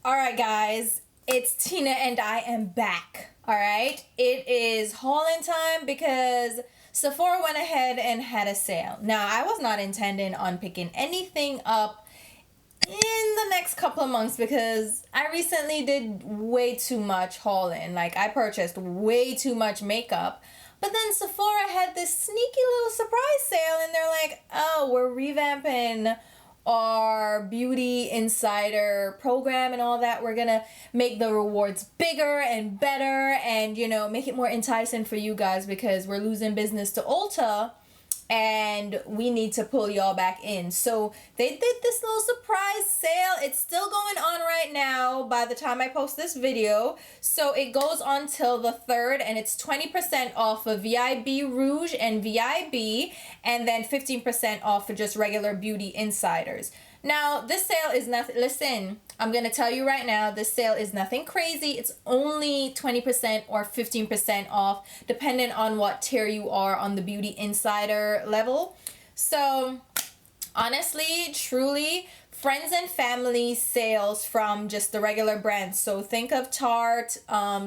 Alright guys, it's Tina and I am back. Alright, it is hauling time because Sephora went ahead and had a sale. Now, I was not intending on picking anything up in the next couple of months because I recently did way too much hauling. Like, I purchased way too much makeup. But then Sephora had this sneaky little surprise sale and they're like, oh, we're revamping our Beauty Insider program and all that. We're gonna make the rewards bigger and better and, you know, make it more enticing for you guys because we're losing business to Ulta and we need to pull y'all back in. So they did this little surprise sale. It's still going on right now by the time I post this video. So it goes on till the 3rd and it's 20% off of VIB Rouge and VIB and then 15% off for just regular Beauty Insiders. Now, this sale is nothing, listen, I'm going to tell you right now, this sale is nothing crazy. It's only 20% or 15% off, depending on what tier you are on the Beauty Insider level. So, honestly, truly, friends and family sales from just the regular brands. So think of Tarte,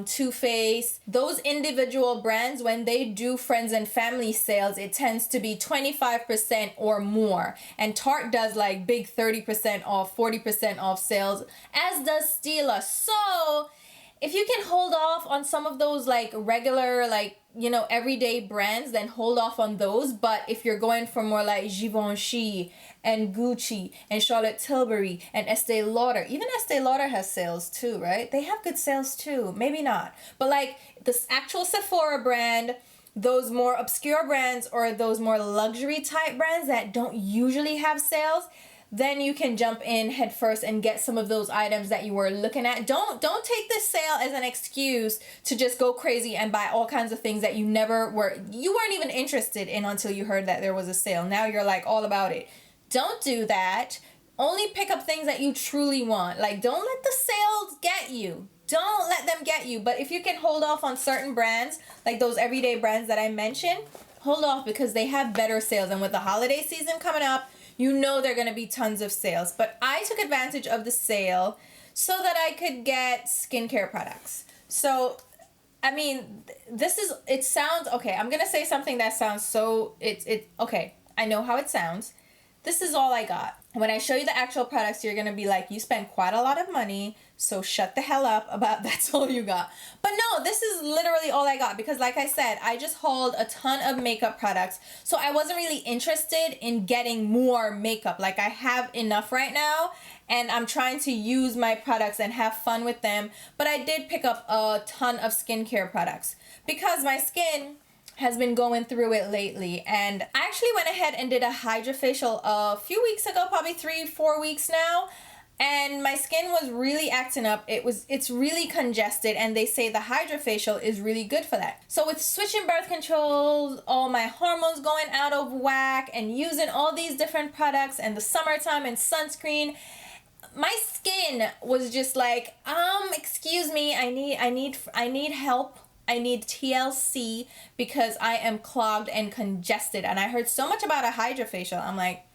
Too Faced, those individual brands, when they do friends and family sales, it tends to be 25% or more. And Tarte does like big 30% off, 40% off sales, as does Stila. So if you can hold off on some of those like regular, like, you know, everyday brands, then hold off on those. But if you're going for more like Givenchy and Gucci and Charlotte Tilbury and Estee Lauder, even Estee Lauder has sales too, right? They have good sales too. Maybe not. But like this actual Sephora brand, those more obscure brands or those more luxury type brands that don't usually have sales, then you can jump in head first and get some of those items that you were looking at. Don't take this sale as an excuse to just go crazy and buy all kinds of things that you weren't even interested in until you heard that there was a sale. Now you're like all about it. Don't do that. Only pick up things that you truly want. Like, don't let the sales get you. Don't let them get you. But if you can hold off on certain brands, like those everyday brands that I mentioned, hold off because they have better sales. And with the holiday season coming up, you know there are going to be tons of sales. But I took advantage of the sale so that I could get skincare products. So, I mean, it sounds, okay, I'm going to say something that sounds so, okay, I know how it sounds. This is all I got. When I show you the actual products, you're going to be like, you spent quite a lot of money, so shut the hell up about that's all you got. But no, this is literally all I got because like I said, I just hauled a ton of makeup products. So I wasn't really interested in getting more makeup. Like I have enough right now and I'm trying to use my products and have fun with them. But I did pick up a ton of skincare products because my skin has been going through it lately, and I actually went ahead and did a hydrofacial a few weeks ago, probably 3-4 weeks now, and my skin was really acting up. It's really congested, and they say the hydrofacial is really good for that. So with switching birth controls, all my hormones going out of whack, and using all these different products, and the summertime and sunscreen, my skin was just like, excuse me, I need help. I need TLC because I am clogged and congested. And I heard so much about a hydrofacial. I'm like,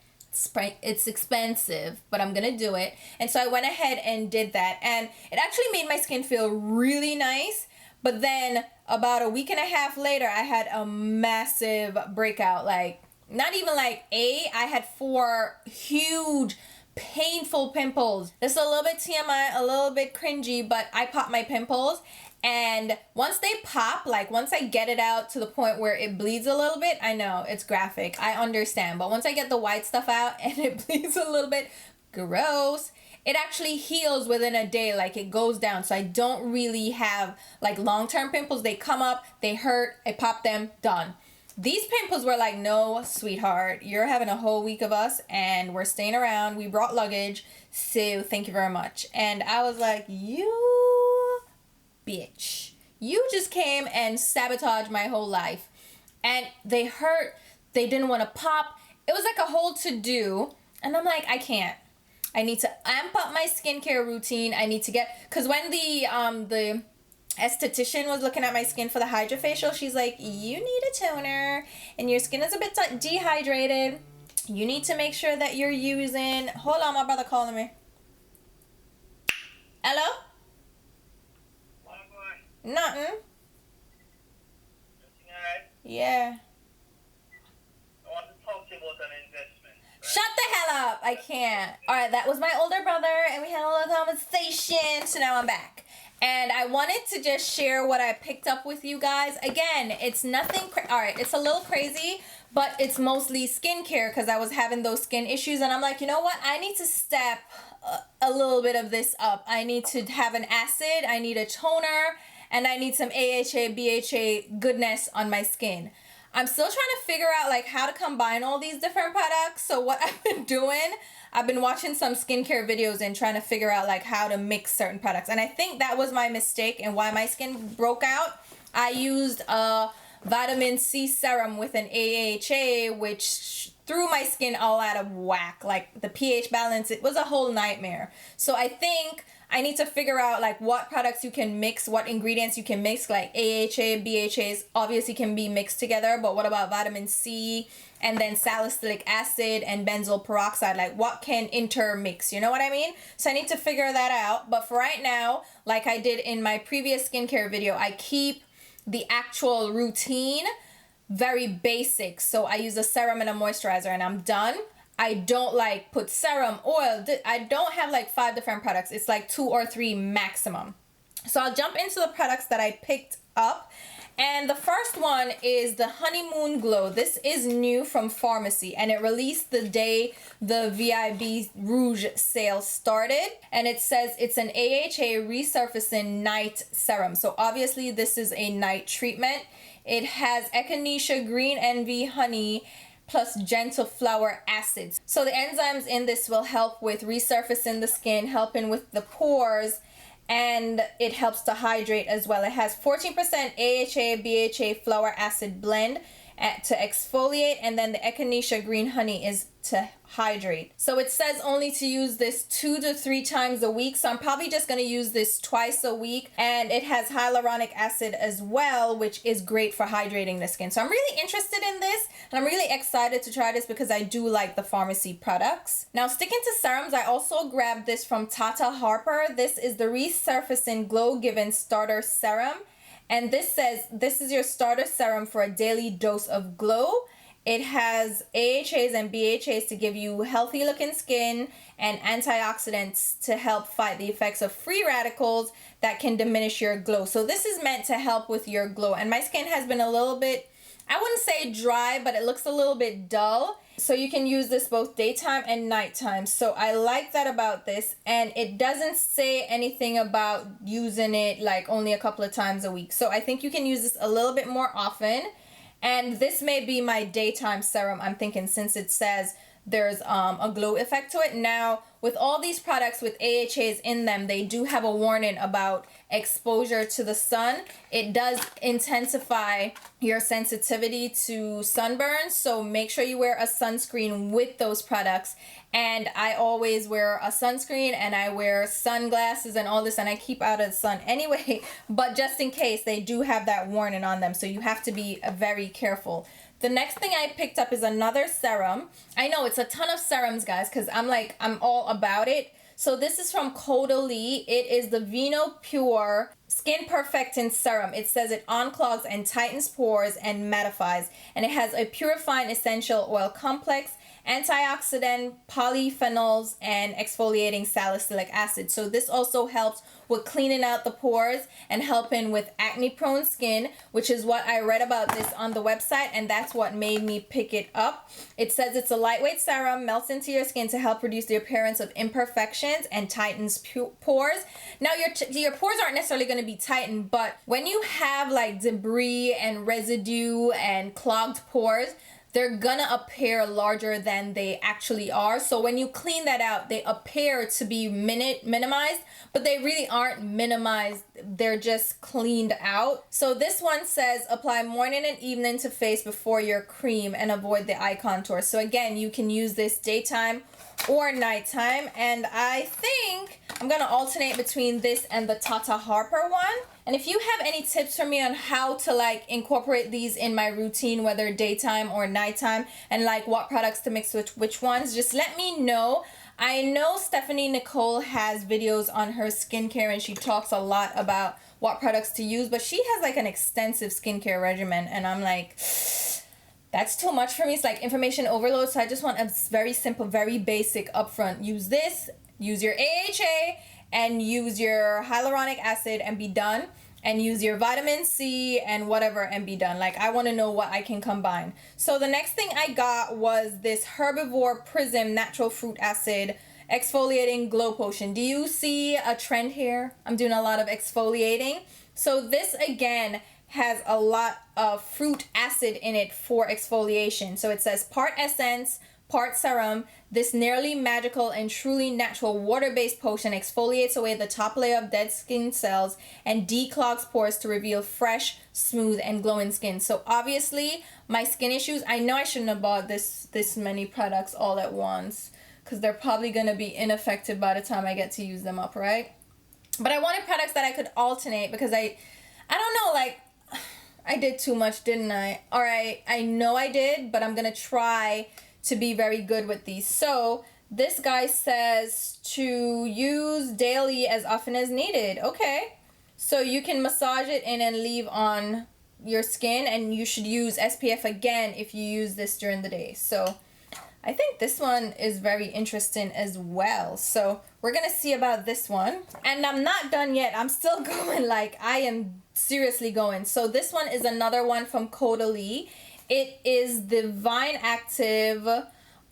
it's expensive, but I'm going to do it. And so I went ahead and did that. And it actually made my skin feel really nice. But then about a week and a half later, I had a massive breakout. Like, not even like I had 4 huge painful pimples. This is a little bit TMI, a little bit cringy, but I popped my pimples. And once they pop, like once I get it out to the point where it bleeds a little bit, I know it's graphic, I understand. But once I get the white stuff out and it bleeds a little bit, gross, it actually heals within a day, like it goes down. So I don't really have like long-term pimples. They come up, they hurt, I pop them, done. These pimples were like, no, sweetheart, you're having a whole week of us and we're staying around. We brought luggage, so thank you very much. And I was like, you bitch, you just came and sabotaged my whole life. And they hurt, they didn't want to pop. It was like a whole to-do. And I'm like, I can't. I need to amp up my skincare routine. I need to get, because when the esthetician was looking at my skin for the hydrofacial, she's like, you need a toner and your skin is a bit dehydrated. You need to make sure that you're using, hold on, my brother calling me. Hello? Nothing. Everything alright? Yeah. I want to talk to you about an investment. Right? Shut the hell up. I can't. Alright, that was my older brother, and we had a little conversation, so now I'm back. And I wanted to just share what I picked up with you guys. Again, it's nothing, alright, it's a little crazy, but it's mostly skincare because I was having those skin issues, and I'm like, you know what? I need to step a little bit of this up. I need to have an acid, I need a toner, and I need some AHA, BHA goodness on my skin. I'm still trying to figure out like how to combine all these different products. So what I've been doing, I've been watching some skincare videos and trying to figure out like how to mix certain products. And I think that was my mistake and why my skin broke out. I used a vitamin C serum with an AHA, which threw my skin all out of whack. Like the pH balance, it was a whole nightmare. So I think I need to figure out like what products you can mix, what ingredients you can mix, like AHA, BHAs obviously can be mixed together, but what about vitamin C and then salicylic acid and benzoyl peroxide? Like what can intermix, you know what I mean? So I need to figure that out. But for right now, like I did in my previous skincare video, I keep the actual routine very basic. So I use a serum and a moisturizer and I'm done. I don't like put serum, oil. I don't have like 5 different products. It's like 2 or 3 maximum. So I'll jump into the products that I picked up. And the first one is the Honeymoon Glow. This is new from Pharmacy and it released the day the VIB Rouge sale started. And it says it's an AHA resurfacing night serum. So obviously this is a night treatment. It has echinacea, green envy, honey, plus gentle flower acids. So the enzymes in this will help with resurfacing the skin, helping with the pores, and it helps to hydrate as well. It has 14% AHA, BHA flower acid blend to exfoliate, and then the echinacea green honey is to hydrate. So it says only to use this 2 to 3 times a week, so I'm probably just going to use this twice a week. And it has hyaluronic acid as well, which is great for hydrating the skin. So I'm really interested in this and I'm really excited to try this because I do like the Pharmacy products. Now sticking to serums, I also grabbed this from Tata Harper. This is the Resurfacing Glow Given Starter Serum. And this says, this is your starter serum for a daily dose of glow. It has AHAs and BHAs to give you healthy looking skin and antioxidants to help fight the effects of free radicals that can diminish your glow. So this is meant to help with your glow. And my skin has been a little bit, I wouldn't say dry, but it looks a little bit dull. So you can use this both daytime and nighttime. So I like that about this. And it doesn't say anything about using it like only a couple of times a week. So I think you can use this a little bit more often. And this may be my daytime serum, I'm thinking, since it says there's a glow effect to it. Now, with all these products with AHAs in them, they do have a warning about exposure to the sun. It does intensify your sensitivity to sunburn, so make sure you wear a sunscreen with those products. And I always wear a sunscreen and I wear sunglasses and all this, and I keep out of the sun anyway, but just in case, they do have that warning on them, so you have to be very careful. The next thing I picked up is another serum. I know it's a ton of serums, guys, because I'm all about it. So this is from Caudalie. It is the Vino Pure Skin Perfecting Serum. It says it unclogs and tightens pores and mattifies. And it has a purifying essential oil complex, antioxidant, polyphenols, and exfoliating salicylic acid. So this also helps with cleaning out the pores and helping with acne prone skin, which is what I read about this on the website, and that's what made me pick it up. It says it's a lightweight serum, melts into your skin to help reduce the appearance of imperfections and tightens pores. Now your pores aren't necessarily going to be tightened, but when you have like debris and residue and clogged pores, they're gonna appear larger than they actually are. So when you clean that out, they appear to be minimized, but they really aren't minimized. They're just cleaned out. So this one says apply morning and evening to face before your cream and avoid the eye contour. So again, you can use this daytime or nighttime, and I think I'm gonna alternate between this and the Tata Harper one. And if you have any tips for me on how to like incorporate these in my routine, whether daytime or nighttime, and like what products to mix with which ones, just let me know. I know Stephanie Nicole has videos on her skincare and she talks a lot about what products to use, but she has like an extensive skincare regimen and I'm like, that's too much for me. It's like information overload. So I just want a very simple, very basic upfront. Use this, use your AHA, and use your hyaluronic acid and be done. And use your vitamin C and whatever and be done. Like, I want to know what I can combine. So the next thing I got was this Herbivore Prism Natural Fruit Acid Exfoliating Glow Potion. Do you see a trend here? I'm doing a lot of exfoliating. So this, again, has a lot of fruit acid in it for exfoliation. So it says part essence, part serum. This nearly magical and truly natural water-based potion exfoliates away the top layer of dead skin cells and declogs pores to reveal fresh, smooth, and glowing skin. So obviously, my skin issues, I know I shouldn't have bought this many products all at once because they're probably going to be ineffective by the time I get to use them up, right? But I wanted products that I could alternate because I don't know, like, I did too much, didn't I? All right, I know I did, but I'm going to try to be very good with these. So this guy says to use daily as often as needed. Okay, so you can massage it in and leave on your skin, and you should use SPF again if you use this during the day. So I think this one is very interesting as well. So we're gonna see about this one, and I'm not done yet. I'm still going. Like, I am seriously going. So this one is another one from Caudalie. It is the Vine Active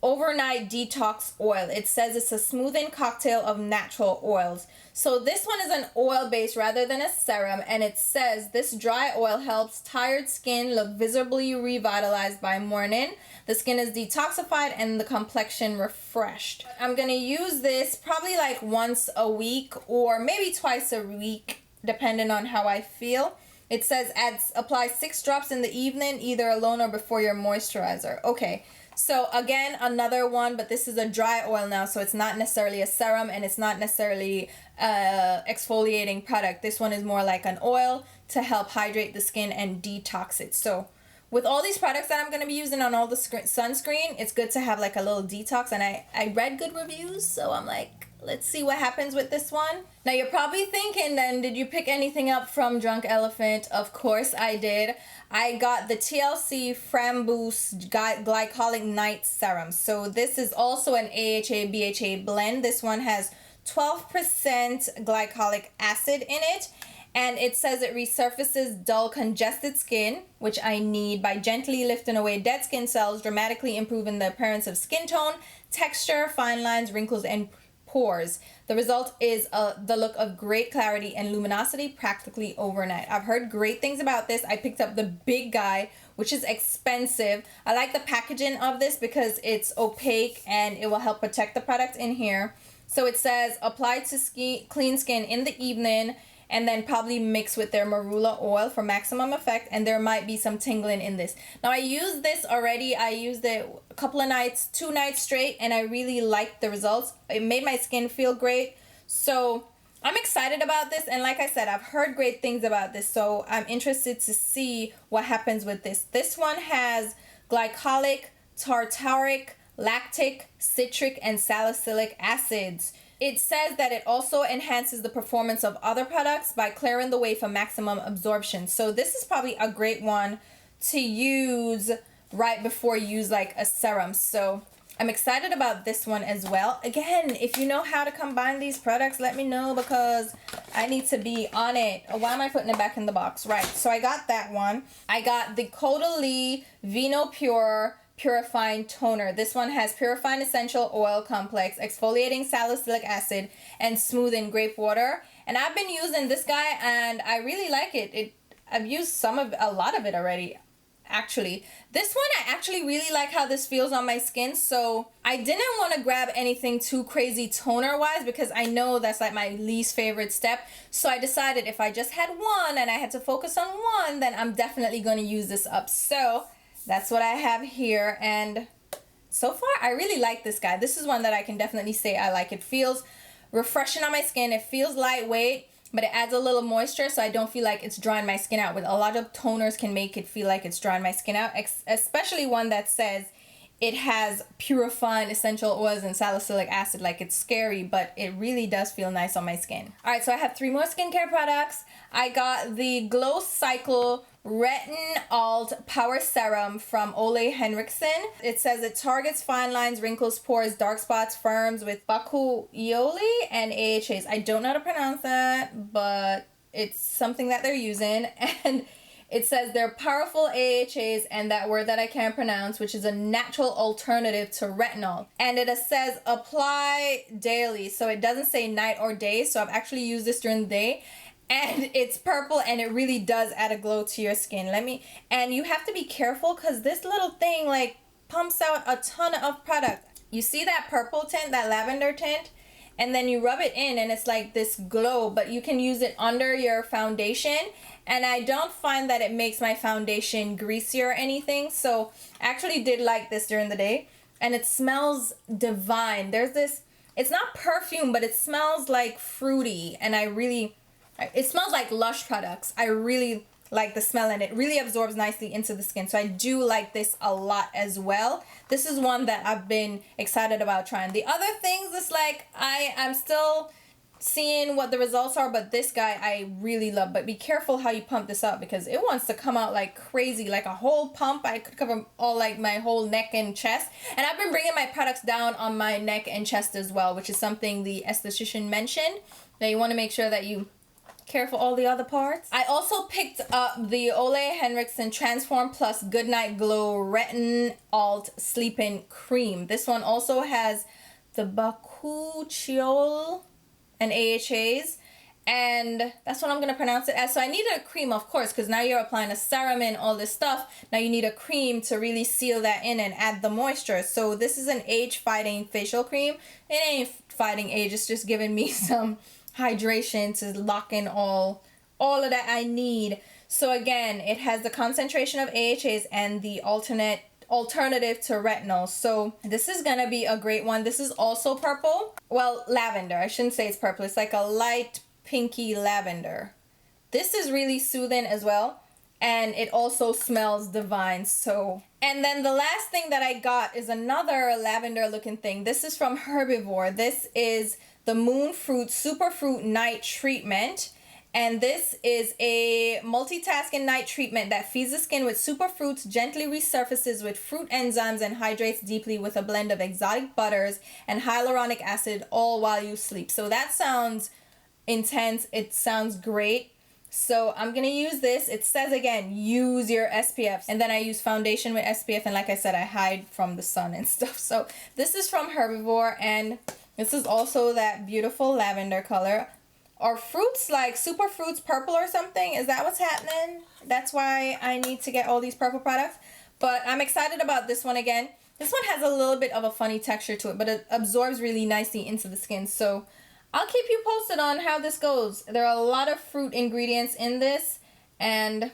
Overnight Detox Oil. It says it's a smoothing cocktail of natural oils. So this one is an oil base rather than a serum, and it says this dry oil helps tired skin look visibly revitalized by morning. The skin is detoxified and the complexion refreshed. I'm gonna use this probably like once a week or maybe twice a week, depending on how I feel. It says apply 6 drops in the evening, either alone or before your moisturizer. Okay, so again, another one, but this is a dry oil now, so it's not necessarily a serum and it's not necessarily exfoliating product. This one is more like an oil to help hydrate the skin and detox it. So with all these products that I'm going to be using on all the sunscreen, it's good to have like a little detox, and I read good reviews, so I'm like, let's see what happens with this one. Now you're probably thinking then, did you pick anything up from Drunk Elephant? Of course I did. I got the TLC Framboos Glycolic Night Serum. So this is also an AHA BHA blend. This one has 12% glycolic acid in it. And it says it resurfaces dull, congested skin, which I need, by gently lifting away dead skin cells, dramatically improving the appearance of skin tone, texture, fine lines, wrinkles, and pores. The result is the look of great clarity and luminosity practically overnight. I've heard great things about this. I picked up the big guy, which is expensive. I like the packaging of this because it's opaque and it will help protect the product in here. So it says apply to clean skin in the evening, and then probably mix with their marula oil for maximum effect, and there might be some tingling in this. Now I used this already. I used it a couple of nights, 2 nights straight, and I really liked the results. It made my skin feel great. So I'm excited about this, and like I said, I've heard great things about this, so I'm interested to see what happens with this. This one has glycolic, tartaric, lactic, citric, and salicylic acids. It says that it also enhances the performance of other products by clearing the way for maximum absorption. So this is probably a great one to use right before you use like a serum. So I'm excited about this one as well. Again, if you know how to combine these products, let me know because I need to be on it. Why am I putting it back in the box? Right, so I got that one. I got the Caudalie Vino Pure Purifying Toner. This one has purifying essential oil complex, exfoliating salicylic acid, and smoothing grape water. And I've been using this guy and I really like it. I've used a lot of it already. Actually, this one I actually really like how this feels on my skin. So I didn't want to grab anything too crazy toner wise because I know that's like my least favorite step. So I decided if I just had one and I had to focus on one, then I'm definitely going to use this up. So that's what I have here, and so far I really like this guy. This is one that I can definitely say I like. It feels refreshing on my skin. It feels lightweight, but it adds a little moisture so I don't feel like it's drying my skin out. With a lot of toners can make it feel like it's drying my skin out, especially one that says it has purifying essential oils and salicylic acid. Like, it's scary, but it really does feel nice on my skin. All right, so I have 3 more skincare products. I got the Glow Cycle Retin Alt Power Serum from Ole Henriksen. It says it targets fine lines, wrinkles, pores, dark spots, firms with bakuchioli and AHAs. I don't know how to pronounce that, but it's something that they're using. And it says they're powerful AHAs and that word that I can't pronounce, which is a natural alternative to retinol. And it says apply daily. So it doesn't say night or day. So I've actually used this during the day. And it's purple and it really does add a glow to your skin. And you have to be careful because this little thing like pumps out a ton of product. You see that purple tint, that lavender tint? And then you rub it in and it's like this glow, but you can use it under your foundation. And I don't find that it makes my foundation greasy or anything. So I actually did like this during the day. And it smells divine. There's this, it's not perfume, but it smells like fruity. And it smells like Lush products. I really like the smell and it really absorbs nicely into the skin. So I do like this a lot as well. This is one that I've been excited about trying. The other things is like, I'm still seeing what the results are, but this guy I really love. But be careful how you pump this up because it wants to come out like crazy, like a whole pump. I could cover all like my whole neck and chest. And I've been bringing my products down on my neck and chest as well, which is something the esthetician mentioned. Now you want to make sure that you care for all the other parts. I also picked up the Ole Henriksen Transform Plus Goodnight Glow Retin Alt Sleep-In Cream. This one also has the bakuchiol and AHAs, and that's what I'm going to pronounce it as. So I needed a cream, of course, because now you're applying a serum and all this stuff. Now you need a cream to really seal that in and add the moisture. So this is an age-fighting facial cream. It ain't fighting age, it's just giving me some hydration to lock in all of that I need. So again, it has the concentration of AHAs and the alternative to retinol. So this is gonna be a great one. This is also purple. Well, lavender. I shouldn't say it's purple. It's like a light pinky lavender. This is really soothing as well. And it also smells divine. So, and then the last thing that I got is another lavender looking thing. This is from Herbivore. This is the Moon Fruit Superfruit Night Treatment. And this is a multitasking night treatment that feeds the skin with superfruits, gently resurfaces with fruit enzymes, and hydrates deeply with a blend of exotic butters and hyaluronic acid, all while you sleep. So that sounds intense. It sounds great. So I'm going to use this. It says again, use your SPF. And then I use foundation with SPF. And like I said, I hide from the sun and stuff. So this is from Herbivore. And this is also that beautiful lavender color. Are fruits like super fruits purple or something? Is that what's happening? That's why I need to get all these purple products. But I'm excited about this one again. This one has a little bit of a funny texture to it, but it absorbs really nicely into the skin. So I'll keep you posted on how this goes. There are a lot of fruit ingredients in this, and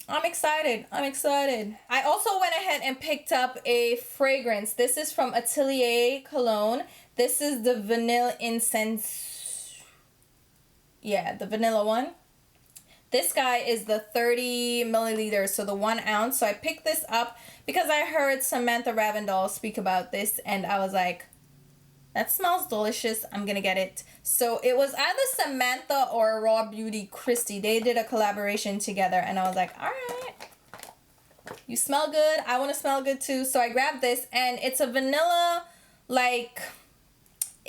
I'm excited. I also went ahead and picked up a fragrance. This is from Atelier Cologne. This is the Vanilla Incense. Yeah, the vanilla one. This guy is the 30 milliliters, so the 1 ounce. So I picked this up because I heard Samantha Ravindal speak about this, and I was like, that smells delicious. I'm gonna get it. So it was either Samantha or Raw Beauty Christy. They did a collaboration together, and I was like, all right, you smell good. I want to smell good too. So I grabbed this, and it's a vanilla, like,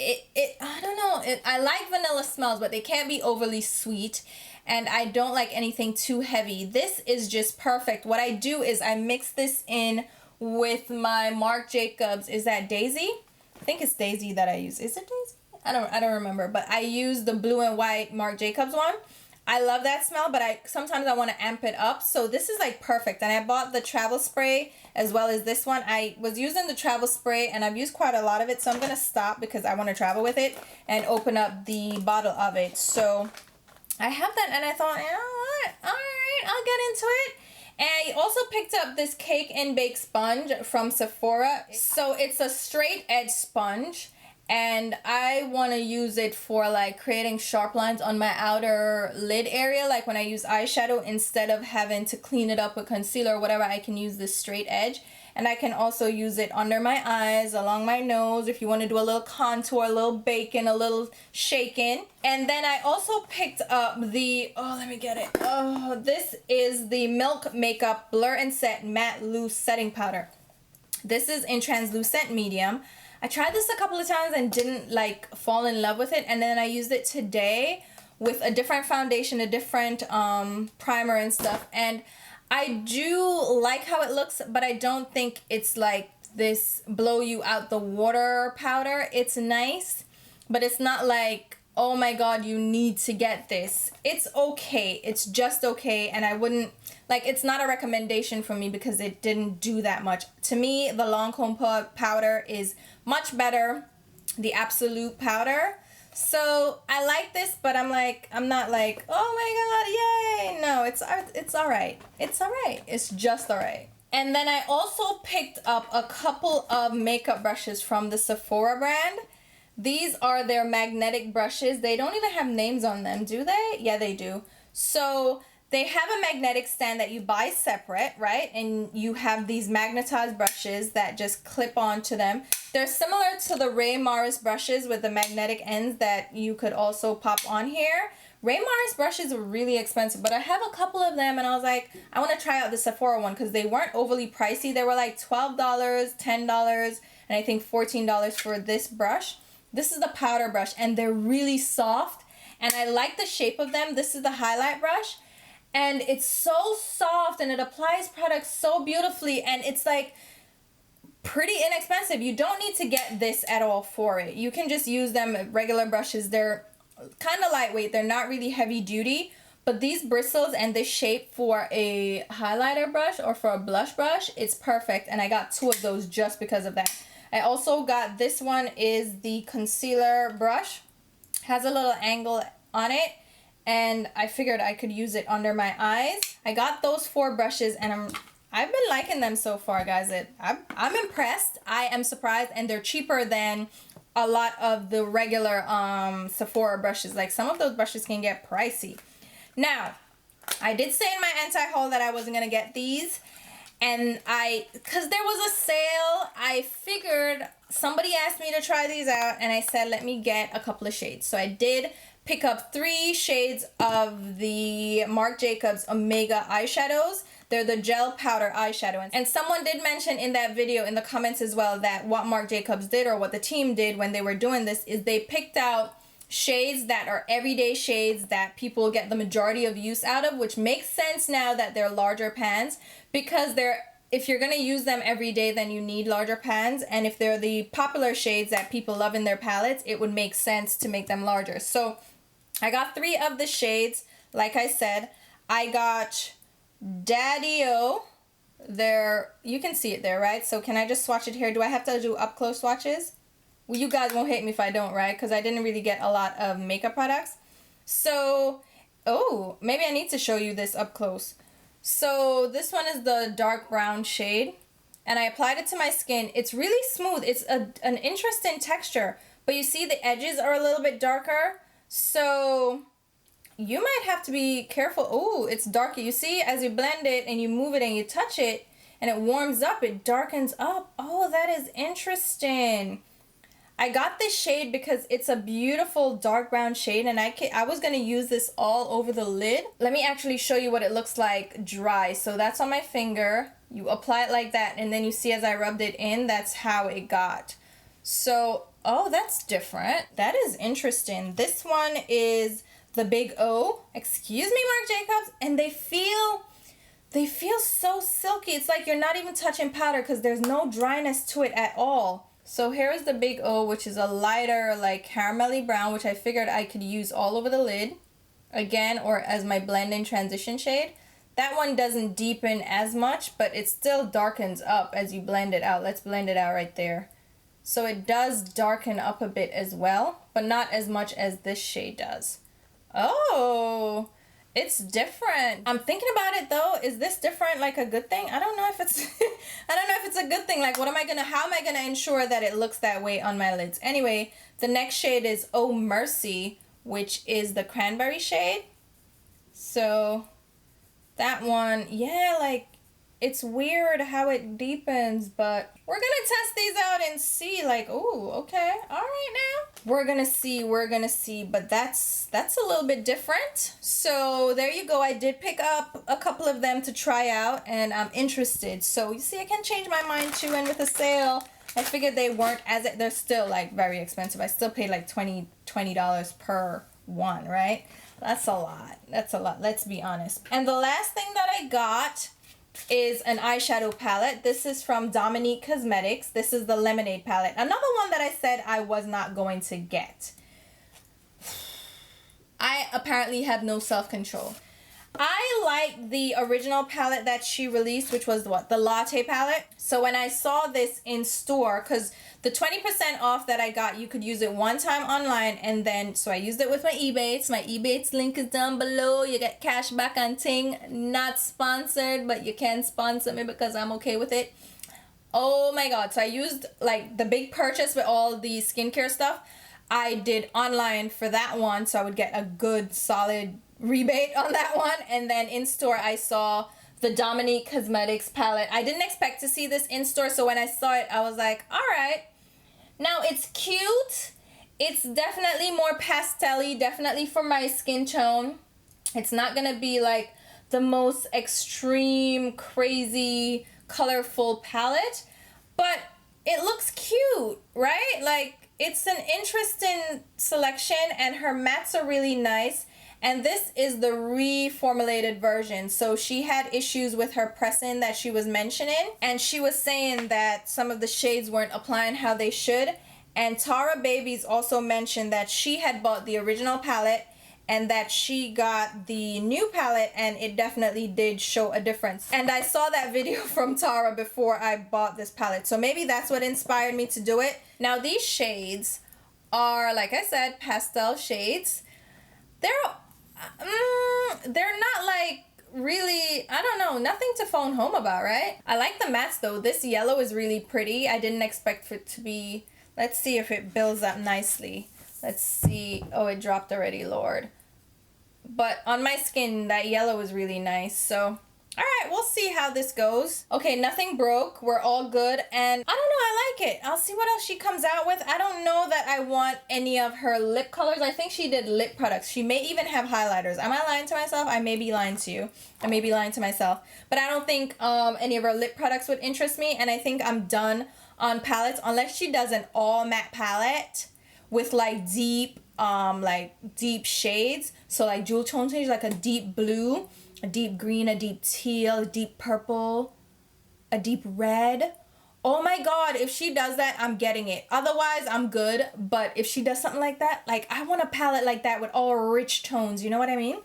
I don't know. I like vanilla smells, but they can't be overly sweet. And I don't like anything too heavy. This is just perfect. What I do is I mix this in with my Marc Jacobs. Is that Daisy? I think it's Daisy that I use. Is it Daisy? I don't remember. But I use the blue and white Marc Jacobs one. I love that smell, but sometimes I want to amp it up. So this is like perfect. And I bought the travel spray as well as this one. I was using the travel spray and I've used quite a lot of it. So I'm going to stop because I want to travel with it and open up the bottle of it. So I have that and I thought, you know what? All right, I'll get into it. And I also picked up this Cake and Bake sponge from Sephora. So it's a straight edge sponge. And I want to use it for like creating sharp lines on my outer lid area. Like when I use eyeshadow, instead of having to clean it up with concealer or whatever, I can use this straight edge. And I can also use it under my eyes, along my nose, if you want to do a little contour, a little baking, a little shaking. And then I also picked up the, oh, let me get it. Oh, this is the Milk Makeup Blur and Set Matte Loose Setting Powder. This is in translucent medium. I tried this a couple of times and didn't like fall in love with it. And then I used it today with a different foundation, a different primer and stuff. And I do like how it looks, but I don't think it's like this blow you out the water powder. It's nice, but it's not like, oh my god, you need to get this. It's okay. It's just okay. And I wouldn't, like, it's not a recommendation for me because it didn't do that much. To me, the Lancome powder is much better. The Absolute powder. So I like this, but I'm not like, oh my god, yay. No, it's all right. It's all right. It's just all right. And then I also picked up a couple of makeup brushes from the Sephora brand. These are their magnetic brushes. They don't even have names on them, do they? Yeah, they do. So they have a magnetic stand that you buy separate, right? And you have these magnetized brushes that just clip onto them. They're similar to the Ray Morris brushes with the magnetic ends that you could also pop on here. Ray Morris brushes are really expensive, but I have a couple of them and I was like, I want to try out the Sephora one because they weren't overly pricey. They were like $12, $10, and I think $14 for this brush. This is the powder brush and they're really soft and I like the shape of them. This is the highlight brush. And it's so soft and it applies product so beautifully and it's like pretty inexpensive. You don't need to get this at all for it. You can just use them regular brushes. They're kind of lightweight. They're not really heavy duty. But these bristles and this shape for a highlighter brush or for a blush brush, it's perfect. And I got 2 of those just because of that. I also got this one is the concealer brush. Has a little angle on it. And I figured I could use it under my eyes. I got those 4 brushes and I've been liking them so far, guys. I'm impressed. I am surprised and they're cheaper than a lot of the regular Sephora brushes. Like some of those brushes can get pricey. Now, I did say in my anti-haul that I wasn't going to get these. And because there was a sale, I figured somebody asked me to try these out and I said, let me get a couple of shades. So I did pick up 3 shades of the Marc Jacobs Omega eyeshadows. They're the gel powder eyeshadow. And someone did mention in that video in the comments as well that what Marc Jacobs did or what the team did when they were doing this is they picked out shades that are everyday shades that people get the majority of use out of, which makes sense now that they're larger pans because if you're going to use them every day, then you need larger pans. And if they're the popular shades that people love in their palettes, it would make sense to make them larger. So I got 3 of the shades. Like I said, I got Daddy-O. You can see it there, right? So can I just swatch it here? Do I have to do up close swatches? Well, you guys won't hate me if I don't, right? Because I didn't really get a lot of makeup products. So, oh, maybe I need to show you this up close. So this one is the dark brown shade. And I applied it to my skin. It's really smooth. It's an interesting texture. But you see the edges are a little bit darker. So you might have to be careful. Oh, it's darker. You see, as you blend it and you move it and you touch it and it warms up, it darkens up. Oh, that is interesting. I got this shade because it's a beautiful dark brown shade and I was going to use this all over the lid. Let me actually show you what it looks like dry. So that's on my finger. You apply it like that and then you see as I rubbed it in, that's how it got. So, oh, that's different. That is interesting. This one is the Big O. Excuse me, Marc Jacobs. And they feel so silky. It's like you're not even touching powder because there's no dryness to it at all. So here's the Big O, which is a lighter, like caramelly brown, which I figured I could use all over the lid. Again, or as my blend-in transition shade. That one doesn't deepen as much, but it still darkens up as you blend it out. Let's blend it out right there. So it does darken up a bit as well, but not as much as this shade does. Oh, it's different. I'm thinking about it though. Is this different like a good thing? I don't know if it's I don't know if it's a good thing. Like how am I gonna ensure that it looks that way on my lids? Anyway, the next shade is Oh Mercy, which is the cranberry shade. So that one, yeah, like it's weird how it deepens, but we're gonna test these out and see, like, ooh, okay, all right now. We're gonna see, but that's a little bit different. So there you go. I did pick up a couple of them to try out, and I'm interested. So you see, I can change my mind too, and with a sale, I figured they weren't they're still like very expensive. I still paid like $20 per one, right? That's a lot. That's a lot. Let's be honest. And the last thing that I got is an eyeshadow palette. This is from Dominique Cosmetics. This is the Lemonade palette. Another one that I said I was not going to get. I apparently have no self-control. I like the original palette that she released, which was what? The Latte palette. So when I saw this in store, because the 20% off that I got, you could use it one time online, and then, so I used it with my Ebates. My Ebates link is down below. You get cash back on ting. Not sponsored, but you can sponsor me because I'm okay with it. Oh my god. So I used like the big purchase with all the skincare stuff. I did online for that one, so I would get a good solid rebate on that one. And then in store I saw the Dominique Cosmetics palette. I didn't expect to see this in store, so when I saw it I was like, all right. Now it's cute. It's definitely more pastel-y, definitely for my skin tone. It's not gonna be like the most extreme, crazy, colorful palette, but it looks cute, right? Like, it's an interesting selection, and her mattes are really nice. And this is the reformulated version. So she had issues with her pressing that she was mentioning, and she was saying that some of the shades weren't applying how they should. And Tara Babies also mentioned that she had bought the original palette and that she got the new palette, and it definitely did show a difference. And I saw that video from Tara before I bought this palette, so maybe that's what inspired me to do it. Now these shades are, like I said, pastel shades. They're not like really, I don't know, nothing to phone home about, right? I like the mattes though. This yellow is really pretty. I didn't expect for it to be. Let's see if it builds up nicely. Let's see. Oh, it dropped already, Lord. But on my skin, that yellow is really nice. So, all right, we'll see how this goes. Okay, nothing broke. We're all good. And I don't know, I like it. I'll see what else she comes out with. I don't know that I want any of her lip colors. I think she did lip products. She may even have highlighters. Am I lying to myself? I may be lying to you. I may be lying to myself. But I don't think any of her lip products would interest me. And I think I'm done on palettes unless she does an all matte palette with like deep shades. So like jewel tone shades, like a deep blue, a deep green, a deep teal, a deep purple, a deep red. Oh my god, if she does that, I'm getting it. Otherwise, I'm good. But if she does something like that, like I want a palette like that with all rich tones, you know what I mean?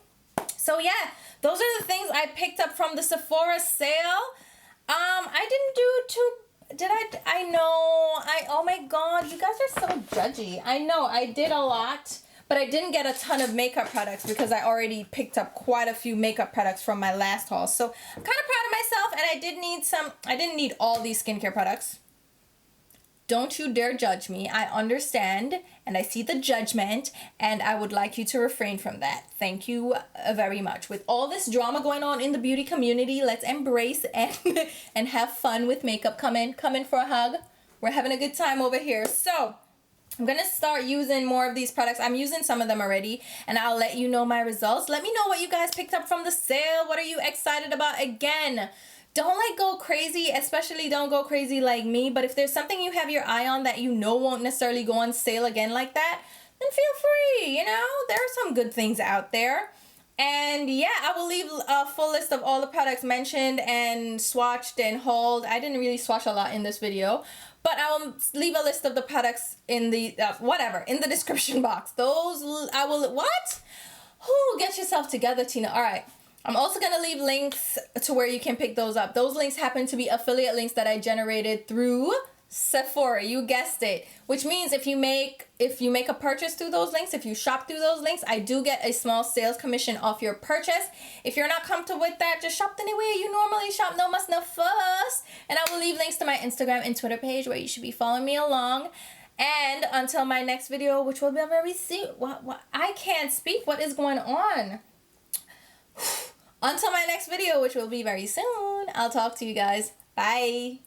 So yeah, those are the things I picked up from the Sephora sale. I didn't do too. Did I know, oh my god, you guys are so judgy. I know, I did a lot, but I didn't get a ton of makeup products because I already picked up quite a few makeup products from my last haul. So I'm kind of proud of myself, and I didn't need all these skincare products. Don't you dare judge me. I understand, and I see the judgment, and I would like you to refrain from that. Thank you very much. With all this drama going on in the beauty community, let's embrace and have fun with makeup. Come in for a hug. We're having a good time over here. So I'm going to start using more of these products. I'm using some of them already, and I'll let you know my results. Let me know what you guys picked up from the sale. What are you excited about? Again, don't like go crazy, especially don't go crazy like me. But if there's something you have your eye on that you know won't necessarily go on sale again like that, then feel free, you know? There are some good things out there. And yeah, I will leave a full list of all the products mentioned and swatched and hauled. I didn't really swatch a lot in this video, but I'll leave a list of the products in the, in the description box. Those, I will, what? Who, get yourself together, Tina. All right. I'm also going to leave links to where you can pick those up. Those links happen to be affiliate links that I generated through Sephora. You guessed it. Which means if you make a purchase through those links, if you shop through those links, I do get a small sales commission off your purchase. If you're not comfortable with that, just shop the way you normally shop. No muss, no fuss. And I will leave links to my Instagram and Twitter page where you should be following me along. And until my next video, which will be very soon. What? I can't speak. What is going on? Until my next video, which will be very soon, I'll talk to you guys. Bye.